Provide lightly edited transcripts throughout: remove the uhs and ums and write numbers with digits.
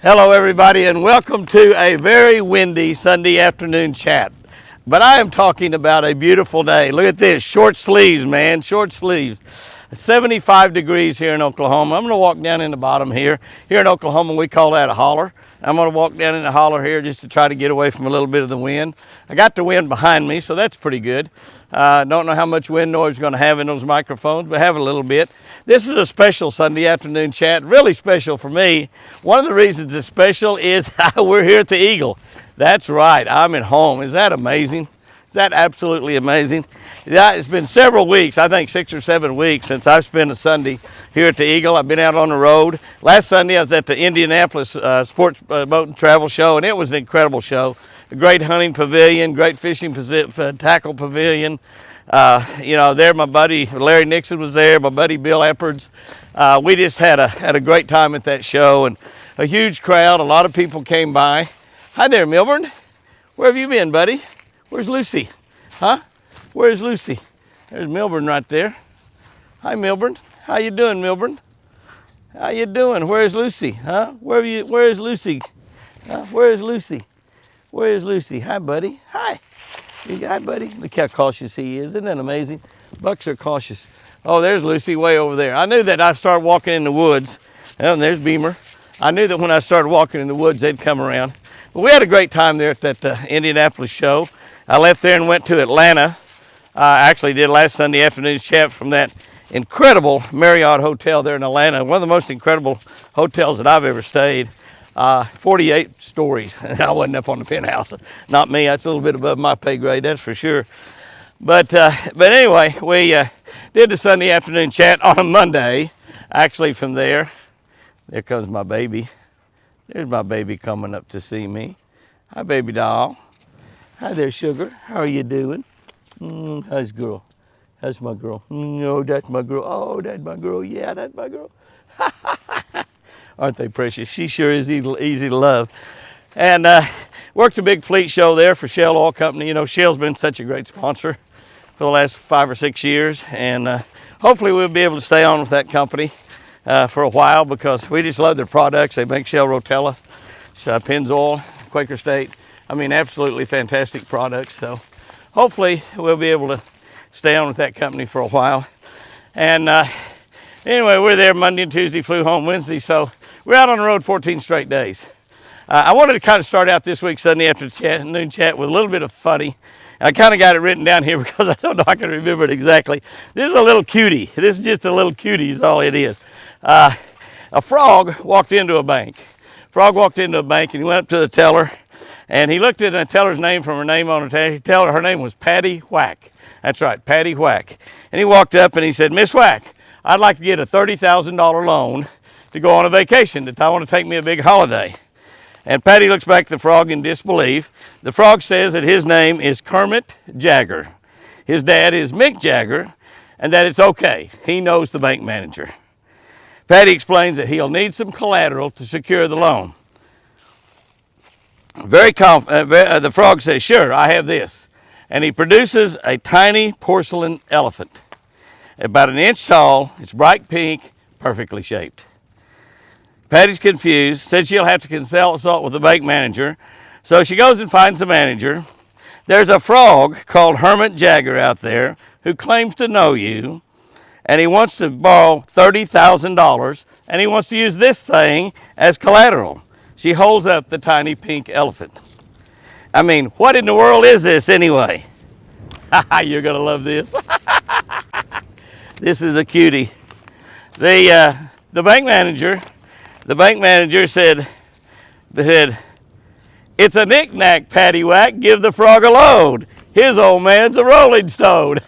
Hello everybody and welcome to a very windy Sunday afternoon chat. But I am talking about a beautiful day. Look at this, short sleeves, man, short sleeves. 75 degrees here in Oklahoma. I'm going to walk down in the bottom here. Here in Oklahoma we call that a holler. I'm going to walk down in the holler here just to try to get away from a little bit of the wind. I got the wind behind me, so that's pretty good. Don't know how much wind noise we're going to have in those microphones, but have a little bit. This is a special Sunday afternoon chat, really special for me. One of the reasons it's special is we're here at the Eagle. That's right, I'm at home. Is that amazing? Is that absolutely amazing? Yeah, it's been several weeks, I think 6 or 7 weeks since I've spent a Sunday here at the Eagle. I've been out on the road. Last Sunday I was at the Indianapolis Sports Boat and Travel Show, and it was an incredible show. A great hunting pavilion, great fishing tackle pavilion. There my buddy Larry Nixon was there, my buddy Bill Eppards. We just had a great time at that show, and a huge crowd. A lot of people came by. Hi there, Milburn. Where have you been, buddy? Where's Lucy? Huh? Where's Lucy? There's Milburn right there. Hi, Milburn. How you doing, Milburn? How you doing? Where's Lucy? Huh? Where is Lucy? Where is Lucy? Where is Lucy? Hi, buddy. Hi. Hi, buddy. Look how cautious he is. Isn't that amazing? Bucks are cautious. Oh, there's Lucy way over there. I knew that I started walking in the woods. Oh, and there's Beamer. I knew that when I started walking in the woods, they'd come around. But we had a great time there at that Indianapolis show. I left there and went to Atlanta. I actually did last Sunday afternoon's chat from that incredible Marriott Hotel there in Atlanta. One of the most incredible hotels that I've ever stayed. 48 stories. I wasn't up on the penthouse. Not me. That's a little bit above my pay grade, that's for sure. But anyway, we did the Sunday afternoon chat on a Monday. Actually, from there comes my baby. There's my baby coming up to see me. Hi, baby doll. Hi there, sugar. How are you doing? How's girl? How's my girl? Oh, that's my girl. Oh, that's my girl. Yeah, that's my girl. Aren't they precious? She sure is easy to love. And worked a big fleet show there for Shell Oil Company. You know, Shell's been such a great sponsor for the last 5 or 6 years. And hopefully we'll be able to stay on with that company for a while because we just love their products. They make Shell Rotella, Pennzoil, Quaker State. I mean, absolutely fantastic products. So hopefully we'll be able to stay on with that company for a while. And anyway, we're there Monday and Tuesday, flew home Wednesday. So we're out on the road 14 straight days. I wanted to kind of start out this week Sunday afternoon chat with a little bit of funny. I kind of got it written down here because I don't know I can remember it exactly. This is a little cutie. This is just a little cutie is all it is. A frog walked into a bank. Frog walked into a bank and he went up to the teller and he looked at the teller's name from her name on the teller. Her name was Patty Whack. That's right, Patty Whack. And he walked up and he said, Miss Whack, I'd like to get a $30,000 loan to go on a vacation. That I want to take me a big holiday. And Patty looks back at the frog in disbelief. The frog says that his name is Kermit Jagger. His dad is Mick Jagger, and that it's okay. He knows the bank manager. Patty explains that he'll need some collateral to secure the loan. The frog says, sure, I have this. And he produces a tiny porcelain elephant. About an inch tall, it's bright pink, perfectly shaped. Patty's confused, said she'll have to consult with the bank manager. So she goes and finds the manager. There's a frog called Hermit Jagger out there who claims to know you, and he wants to borrow $30,000, and he wants to use this thing as collateral. She holds up the tiny pink elephant. I mean, what in the world is this anyway? You're going to love this. This is a cutie. The bank manager said, it's a knick-knack, Patty Whack, give the frog a load. His old man's a rolling stone.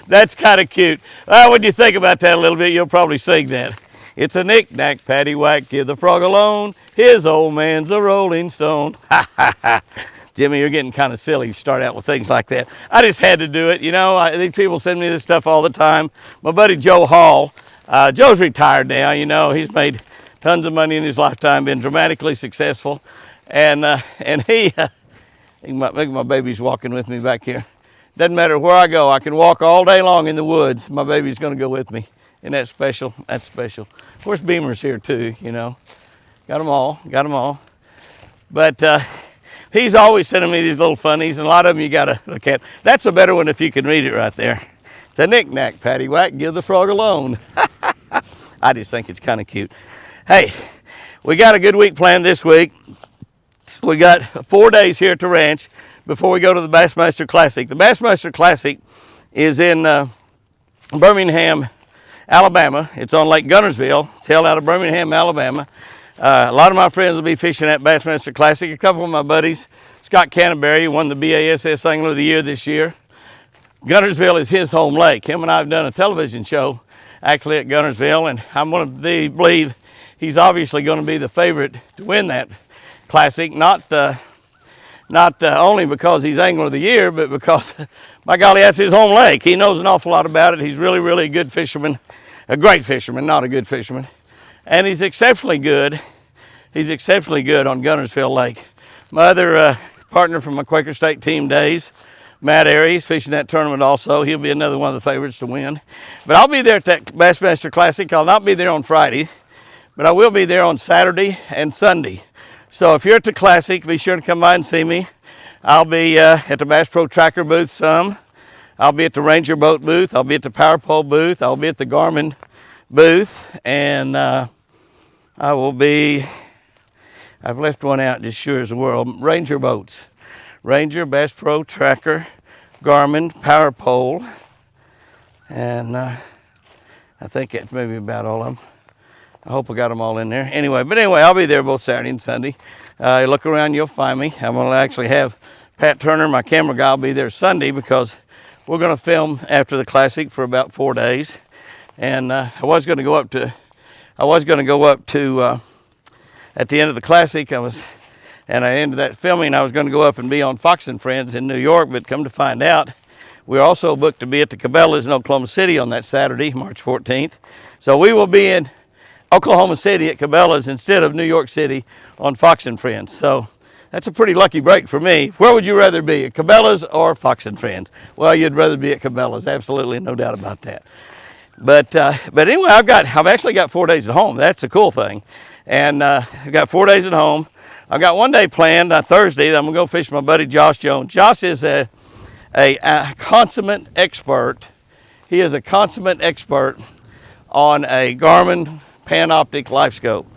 That's kind of cute. Well, when you think about that a little bit, you'll probably sing that. It's a knick-knack, Patty Whack, give the frog a loan. His old man's a rolling stone. Jimmy, you're getting kind of silly to start out with things like that. I just had to do it. You know, these people send me this stuff all the time. My buddy Joe Hall, Joe's retired now. You know, he's made tons of money in his lifetime, been dramatically successful. And he, my baby's walking with me back here. Doesn't matter where I go. I can walk all day long in the woods. My baby's going to go with me. Isn't that special? That's special. Of course, Beamer's here too, you know. Got them all. Got them all. But he's always sending me these little funnies, and a lot of them you got to look at. That's a better one if you can read it right there. It's a knick-knack, paddywhack, give the frog a loan. I just think it's kind of cute. Hey, we got a good week planned this week. We got 4 days here at the ranch before we go to the Bassmaster Classic. The Bassmaster Classic is in Birmingham, Alabama. It's on Lake Guntersville. It's held out of Birmingham, Alabama. A lot of my friends will be fishing at Bassmaster Classic. A couple of my buddies, Scott Canterbury, won the BASS Angler of the Year this year. Guntersville is his home lake. Him and I have done a television show actually at Guntersville, and I'm going to believe he's obviously going to be the favorite to win that classic. Not only because he's Angler of the Year, but because, by golly, that's his home lake. He knows an awful lot about it. He's really, really a good fisherman, a great fisherman, not a good fisherman. And he's exceptionally good. He's exceptionally good on Guntersville Lake. My other partner from my Quaker State team days, Matt Aries, fishing that tournament also. He'll be another one of the favorites to win. But I'll be there at that Bassmaster Classic. I'll not be there on Friday, but I will be there on Saturday and Sunday. So if you're at the Classic, be sure to come by and see me. I'll be at the Bass Pro Tracker booth some. I'll be at the Ranger Boat booth. I'll be at the Power Pole booth. I'll be at the Garmin booth. And I will be, I've left one out just sure as the world, Ranger Boats. Ranger, Bass Pro, Tracker, Garmin, Power Pole, and I think that's maybe about all of them. I hope I got them all in there. Anyway, I'll be there both Saturday and Sunday. Look around, you'll find me. I'm going to actually have Pat Turner, my camera guy, will be there Sunday because we're going to film after the Classic for about 4 days. And I was going to go up to at the end of the Classic. And I ended that filming. I was going to go up and be on Fox and Friends in New York, but come to find out, we're also booked to be at the Cabela's in Oklahoma City on that Saturday, March 14th. So we will be in Oklahoma City at Cabela's instead of New York City on Fox and Friends. So that's a pretty lucky break for me. Where would you rather be, at Cabela's or Fox and Friends? Well, you'd rather be at Cabela's, absolutely, no doubt about that. But anyway, I've actually got 4 days at home. That's the cool thing. And I've got 4 days at home. I've got one day planned on Thursday that I'm going to go fish with my buddy Josh Jones. Josh is a consummate expert. He is a consummate expert on a Garmin Panoptic Life Scope.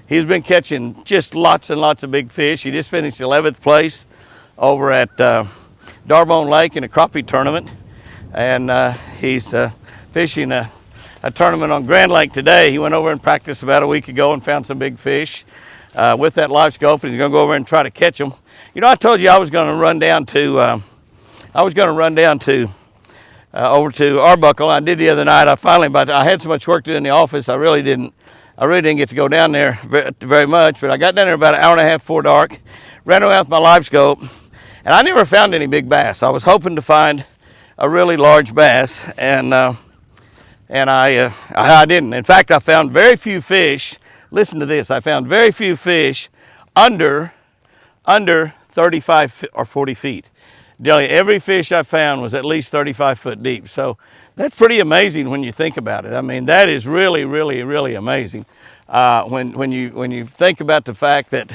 He's been catching just lots and lots of big fish. He just finished 11th place over at Darbone Lake in a crappie tournament. And he's fishing a tournament on Grand Lake today. He went over and practiced about a week ago and found some big fish with that live scope, and he's going to go over and try to catch them. You know, I told you I was going to run down to over to Arbuckle. I did the other night. I had so much work to do in the office. I really didn't get to go down there very much, but I got down there about an hour and a half before dark, ran around with my live scope, and I never found any big bass. I was hoping to find a really large bass, and I didn't. In fact, I found very few fish. Listen to this. I found very few fish under 35 or 40 feet. Every fish I found was at least 35 foot deep. So that's pretty amazing when you think about it. I mean, that is really, really, really amazing. When you think about the fact that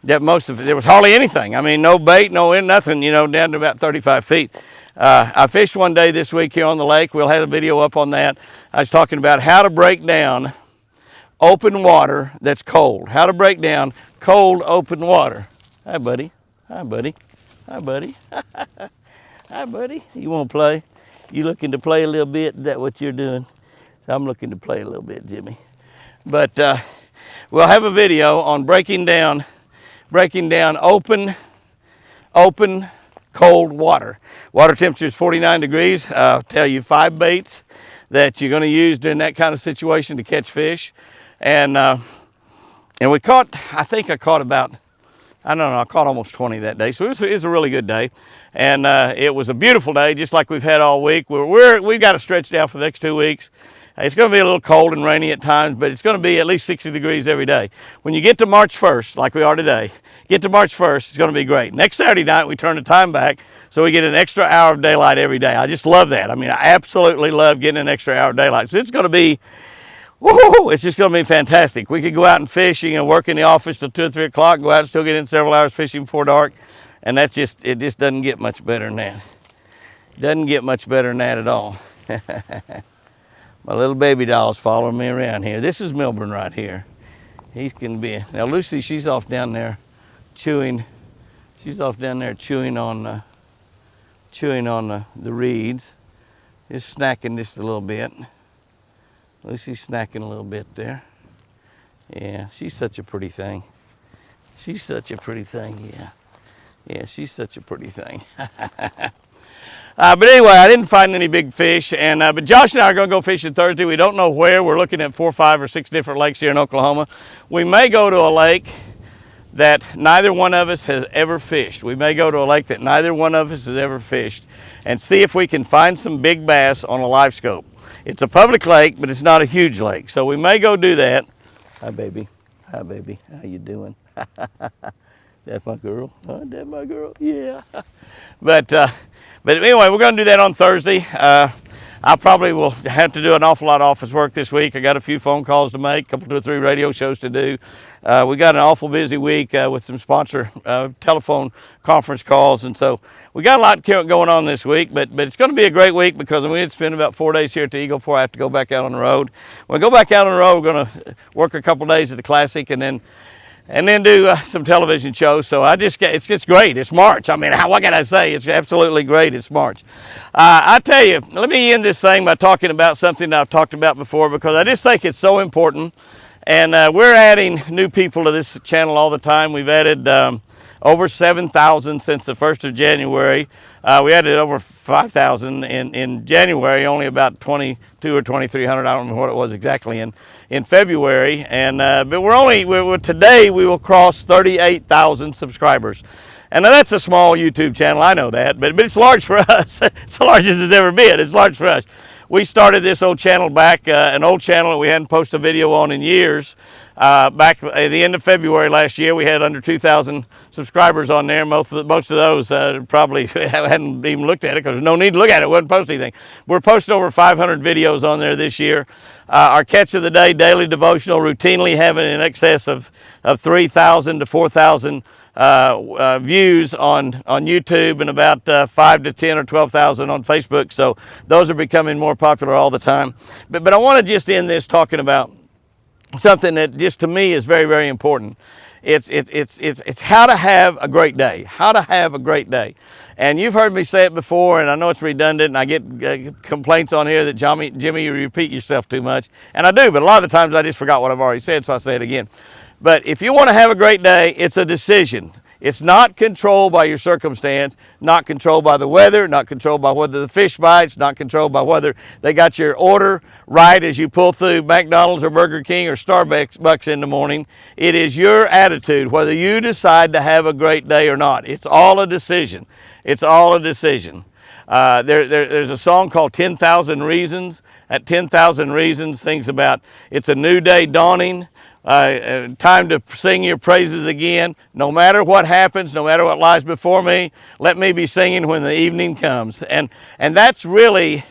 most of it, there was hardly anything. I mean, no bait, nothing, down to about 35 feet. I fished one day this week here on the lake. We'll have a video up on that. I was talking about how to break down open water that's cold. How to break down cold open water. Hi, buddy. Hi, buddy. Hi, buddy. Hi, buddy. You want to play? You looking to play a little bit? Is that what you're doing? So I'm looking to play a little bit, Jimmy. But we'll have a video on breaking down open cold water. Water temperature is 49 degrees. I'll tell you 5 baits that you're going to use during that kind of situation to catch fish. And we caught, I caught almost 20 that day. So it was a really good day. And it was a beautiful day, just like we've had all week. We've got it stretched out for the next 2 weeks. It's going to be a little cold and rainy at times, but it's going to be at least 60 degrees every day. When you get to March 1st, like we are today, get to March 1st, it's going to be great. Next Saturday night, we turn the time back, so we get an extra hour of daylight every day. I just love that. I mean, I absolutely love getting an extra hour of daylight. So it's going to be, whoo, it's just going to be fantastic. We could go out and fish, work in the office till 2 or 3 o'clock, go out and still get in several hours fishing before dark. And it just doesn't get much better than that. Doesn't get much better than that at all. My little baby doll's following me around here. This is Milburn right here. He's going to be, now Lucy, she's off down there chewing. She's off down there chewing on the reeds. Just snacking just a little bit. Lucy's snacking a little bit there. Yeah, she's such a pretty thing. She's such a pretty thing, yeah. Yeah, she's such a pretty thing. But anyway, I didn't find any big fish, but Josh and I are going to go fishing Thursday. We don't know where. We're looking at 4, 5, or 6 different lakes here in Oklahoma. We may go to a lake that neither one of us has ever fished. We may go to a lake that neither one of us has ever fished and see if we can find some big bass on a live scope. It's a public lake, but it's not a huge lake. So we may go do that. Hi, baby. Hi, baby. How you doing? That's my girl. Oh, that's my girl. Yeah. But anyway, we're going to do that on Thursday. I probably will have to do an awful lot of office work this week. I got a few phone calls to make, a couple, 2 or 3 radio shows to do. We got an awful busy week with some sponsor telephone conference calls, and so we got a lot going on this week. But it's going to be a great week because we had to spend about 4 days here at the Eagle before I have to go back out on the road. When I go back out on the road, we're going to work a couple days at the Classic, and then do some television shows. So it's great. It's March. I mean, what can I say? It's absolutely great. It's March. I tell you, let me end this thing by talking about something that I've talked about before because I just think it's so important. And we're adding new people to this channel all the time. We've added over 7,000 since the 1st of January. We added over 5,000 in January, only about 22 or 2,300. I don't know what it was exactly in February. And but today we will cross 38,000 subscribers. And now that's a small YouTube channel, I know that, but it's large for us. It's large as it's ever been. It's large for us. We started this old channel back, an old channel that we hadn't posted a video on in years. Back at the end of February last year, we had under 2,000 subscribers on there. Most of those probably hadn't even looked at it because there's no need to look at it. We wouldn't post anything. We're posting over 500 videos on there this year. Our catch of the day, daily devotional, routinely having in excess of 3,000 to 4,000 views on YouTube and about 5 to 10 or 12,000 on Facebook. So those are becoming more popular all the time. But I want to just end this talking about something that just to me is very, very important. It's how to have a great day. How to have a great day. And you've heard me say it before, and I know it's redundant, and I get complaints on here that Jimmy, you repeat yourself too much. And I do, but a lot of the times I just forgot what I've already said, so I say it again. But if you want to have a great day, it's a decision. It's not controlled by your circumstance, not controlled by the weather, not controlled by whether the fish bites, not controlled by whether they got your order right as you pull through McDonald's or Burger King or Starbucks in the morning. It is your attitude, whether you decide to have a great day or not. It's all a decision. It's all a decision. There's a song called 10,000 Reasons. That 10,000 Reasons sings about it's a new day dawning. Time to sing your praises again. No matter what happens, no matter what lies before me, let me be singing when the evening comes. And that's really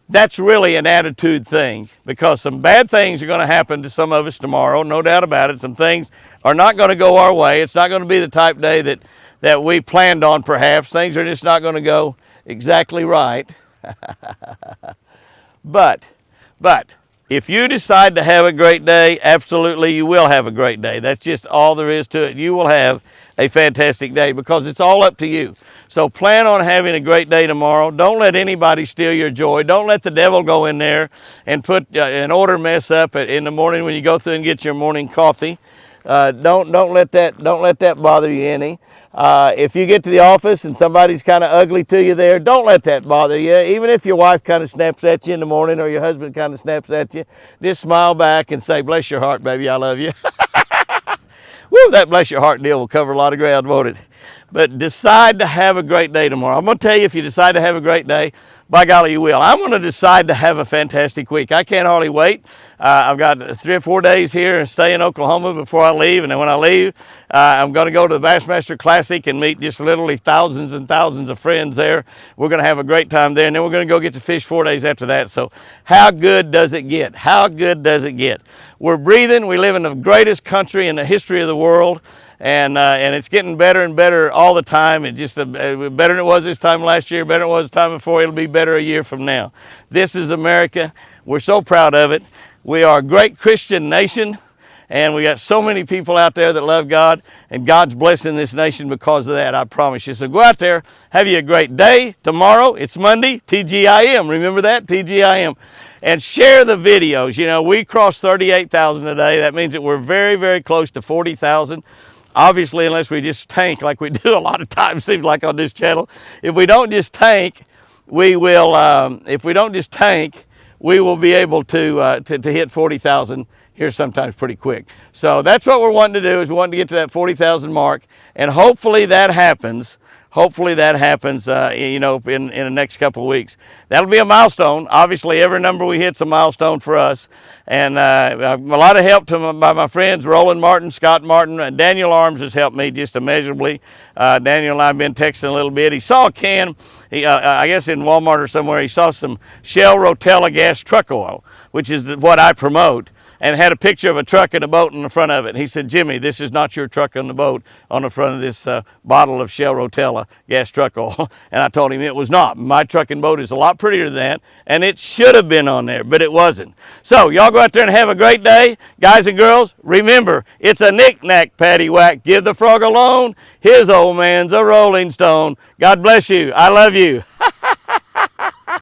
an attitude thing, because some bad things are going to happen to some of us tomorrow, no doubt about it. Some things are not going to go our way. It's not going to be the type day that we planned on, perhaps. Things are just not going to go exactly right. But if you decide to have a great day, absolutely you will have a great day. That's just all there is to it. You will have a fantastic day because it's all up to you. So plan on having a great day tomorrow. Don't let anybody steal your joy. Don't let the devil go in there and put an order mess up in the morning when you go through and get your morning coffee. Don't let that bother you any. If you get to the office and somebody's kind of ugly to you there, don't let that bother you. Even if your wife kind of snaps at you in the morning or your husband kind of snaps at you, just smile back and say, bless your heart, baby, I love you. Woo, that bless your heart deal will cover a lot of ground, won't it? but decide to have a great day tomorrow. I'm going to tell you, if you decide to have a great day, by golly, you will. I'm going to decide to have a fantastic week. I can't hardly wait. I've got 3 or 4 days here and stay in Oklahoma before I leave. And then when I leave, I'm going to go to the Bassmaster Classic and meet just literally thousands and thousands of friends there. We're going to have a great time there. And then we're going to go get to fish 4 days after that. So how good does it get? How good does it get? We're breathing. We live in the greatest country in the history of the world. And it's getting better and better all the time. It's just better than it was this time last year, better than it was the time before. It'll be better a year from now. This is America. We're so proud of it. We are a great Christian nation, and we got so many people out there that love God, and God's blessing this nation because of that, I promise you. So go out there, have you a great day. Tomorrow, it's Monday, TGIM. Remember that, TGIM. And share the videos. You know, we crossed 38,000 a day. That means that we're very, very close to 40,000. Obviously, unless we just tank like we do a lot of times, seems like on this channel. If we don't just tank, we will. If we don't just tank, we will be able to hit 40,000 here sometimes pretty quick. So that's what we're wanting to do. Is we want to get to that 40,000 mark, and hopefully that happens. Hopefully that happens, you know, in the next couple of weeks. That'll be a milestone. Obviously, every number we hit's a milestone for us. And a lot of help by my friends, Roland Martin, Scott Martin, and Daniel Arms has helped me just immeasurably. Daniel and I have been texting a little bit. He saw a can, I guess in Walmart or somewhere, he saw some Shell Rotella gas truck oil, which is what I promote, and had a picture of a truck and a boat in the front of it. And he said, Jimmy, this is not your truck and the boat on the front of this bottle of Shell Rotella gas truck oil. And I told him it was not. My truck and boat is a lot prettier than that, and it should have been on there, but it wasn't. So y'all go out there and have a great day. Guys and girls, remember, it's a knick-knack, paddywhack. Give the frog a loan. His old man's a rolling stone. God bless you. I love you.